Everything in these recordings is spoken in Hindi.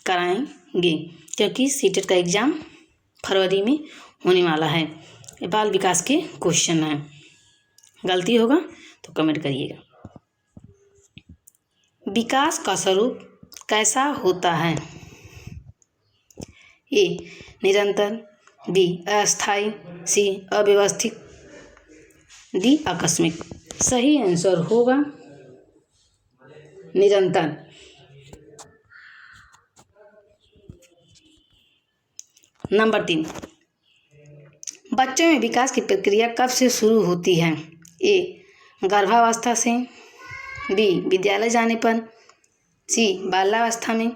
कराएंगे, क्योंकि सीटेट का एग्ज़ाम फरवरी में होने वाला है। ये बाल विकास के क्वेश्चन हैं, गलती होगा तो कमेंट करिएगा। विकास का स्वरूप कैसा होता है? ए निरंतर, बी अस्थायी, सी अव्यवस्थित, डी आकस्मिक। सही आंसर होगा निरंतर। नंबर 3, बच्चों में विकास की प्रक्रिया कब से शुरू होती है? ए गर्भावस्था से, बी विद्यालय जाने पर, सी बाल्यावस्था में,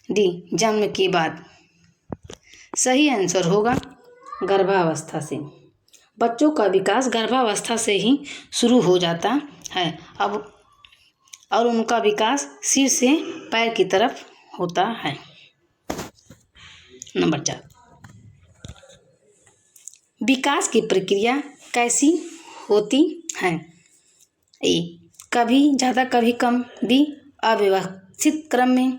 डी जन्म के बाद। सही आंसर होगा गर्भावस्था से। बच्चों का विकास गर्भावस्था से ही शुरू हो जाता है और उनका विकास सिर से पैर की तरफ होता है। नंबर 4, विकास की प्रक्रिया कैसी होती है? ए कभी ज़्यादा कभी कम, बी अव्यवस्थित क्रम में,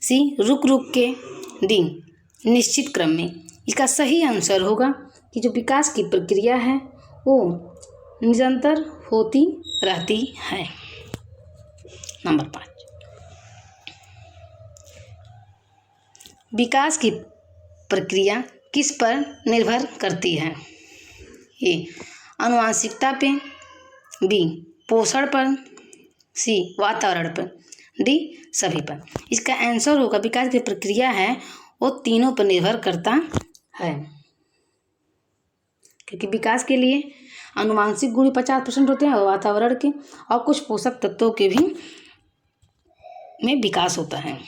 सी रुक रुक के, डी निश्चित क्रम में। इसका सही आंसर होगा कि जो विकास की प्रक्रिया है वो निरंतर होती रहती है। नंबर 5, विकास की प्रक्रिया किस पर निर्भर करती है? ए आनुवंशिकता पे, बी पोषण पर, सी वातावरण पर, डी सभी पर। इसका आंसर होगा विकास की प्रक्रिया है वो तीनों पर निर्भर करता है, क्योंकि विकास के लिए आनुवंशिक गुण 50% होते हैं और वातावरण के और कुछ पोषक तत्वों के भी में विकास होता है।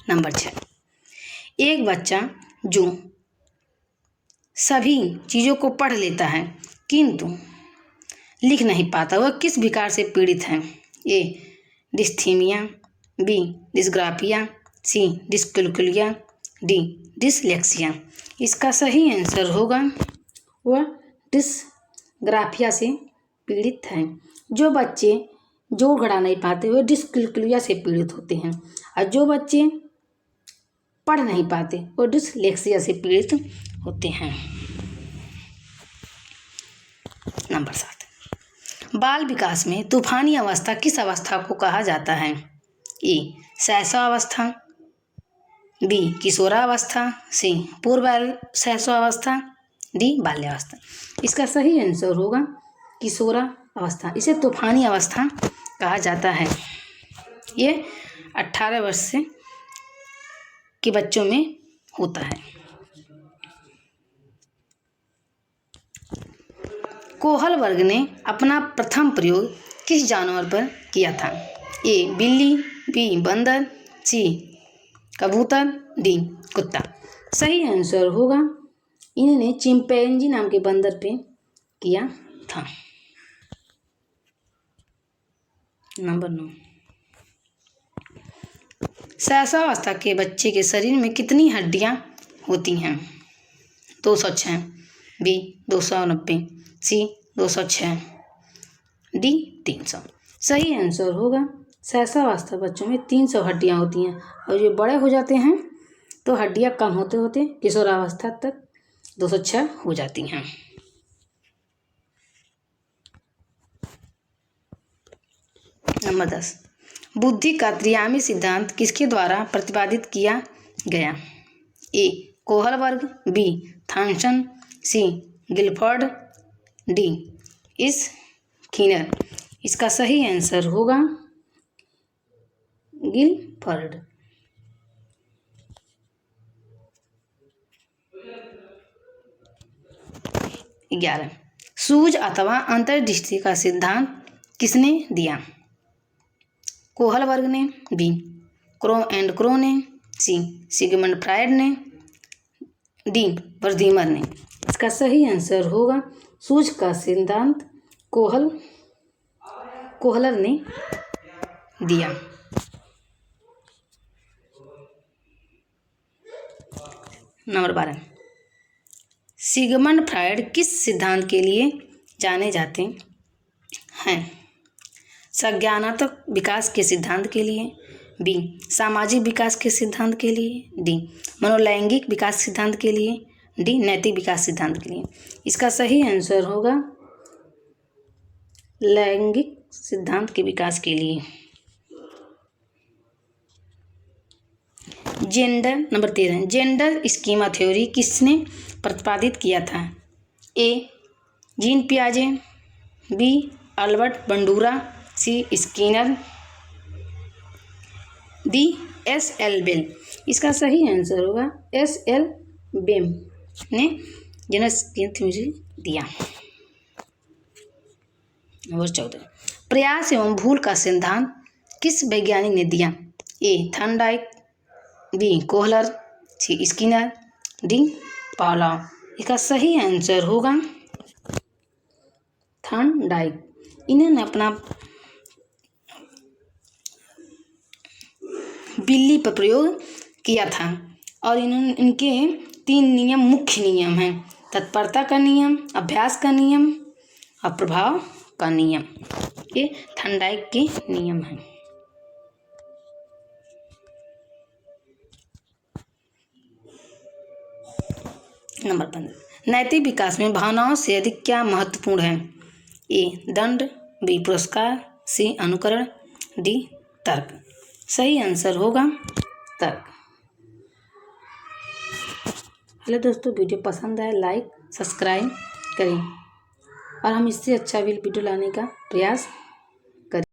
नंबर 6, एक बच्चा जो सभी चीज़ों को पढ़ लेता है किंतु लिख नहीं पाता, वह किस विकार से पीड़ित है? ए डिस्थीमिया, बी डिस्ग्राफिया, सी डिस्कैल्कुलिया, डी डिसलेक्सिया। इसका सही आंसर होगा वह डिस्ग्राफिया से पीड़ित है। जो बच्चे जोड़ घटा नहीं पाते वह डिस्कैल्कुलिया से पीड़ित होते हैं, और जो बच्चे पढ़ नहीं पाते वो डिसलेक्सिया से पीड़ित होते हैं। नंबर 7, बाल विकास में तूफानी अवस्था किस अवस्था को कहा जाता है? ए शैशवावस्था, बी किशोरावस्था, सी पूर्व शैशवावस्था, डी बाल्यावस्था। इसका सही आंसर होगा किशोरावस्था। इसे तूफानी अवस्था कहा जाता है। ये 18 वर्ष से के बच्चों में होता है। कोहल वर्ग ने अपना प्रथम प्रयोग किस जानवर पर किया था? ए बिल्ली, बी बंदर, सी कबूतर, डी कुत्ता। सही आंसर होगा इन्होंने चिंपैंजी नाम के बंदर पे किया था। नंबर 9, शैशवावस्था के बच्चे के शरीर में कितनी हड्डियां होती हैं? 206, बी 290, सी 206, डी 300। सही आंसर होगा शैशवावस्था बच्चों में 300 हड्डियां होती हैं, और जो बड़े हो जाते हैं तो हड्डियां कम होते होते किशोरावस्था तक 206 हो जाती हैं। नंबर 10, बुद्धि का त्रिआयामी सिद्धांत किसके द्वारा प्रतिपादित किया गया? ए कोहल वर्ग, बी थॉमसन, सी गिलफर्ड, डी स्किनर। इसका सही आंसर होगा गिलफर्ड। 11, सूझ अथवा अंतर्दृष्टि का सिद्धांत किसने दिया? कोहल वर्ग ने, बी क्रो एंड क्रो ने, सी सिगमंड फ्रायड ने, डी वर्दीमर ने। इसका सही आंसर होगा सूझ का सिद्धांत कोहलर ने दिया। नंबर 12, सिगमंड फ्रायड किस सिद्धांत के लिए जाने जाते हैं? संज्ञानात्मक विकास के सिद्धांत के लिए, बी सामाजिक विकास के सिद्धांत के लिए, डी मनोलैंगिक विकास सिद्धांत के लिए, डी नैतिक विकास सिद्धांत के लिए। इसका सही आंसर होगा लैंगिक सिद्धांत के विकास के लिए। Gender number 13, gender schema theory किसने प्रतिपादित किया था? ए जीन पियाजे, बी अल्बर्ट बंडूरा, सी स्किनर, डी एस.एल. बेल। इसका सही आंसर होगा एस.एल. बेम ने जेंडर स्कीमा थ्योरी दिया। नंबर 14, प्रयास एवं भूल का सिद्धांत किस वैज्ञानिक ने दिया? ए थॉर्नडाइक, बी कोहलर, सी स्किनर, डी पावलोव। इसका सही आंसर होगा थॉर्नडाइक। इन्होंने अपना बिल्ली पर प्रयोग किया था और इनके 3 नियम मुख्य नियम हैं: तत्परता का नियम, अभ्यास का नियम और प्रभाव का नियम। ये थॉर्नडाइक के नियम हैं। नंबर 15, नैतिक विकास में भावनाओं से अधिक क्या महत्वपूर्ण है? ए दंड, बी पुरस्कार, सी अनुकरण, डी तर्क। सही आंसर होगा तर्क। हेलो दोस्तों, वीडियो पसंद आए लाइक सब्सक्राइब करें और हम इससे अच्छा भी वीडियो लाने का प्रयास करें।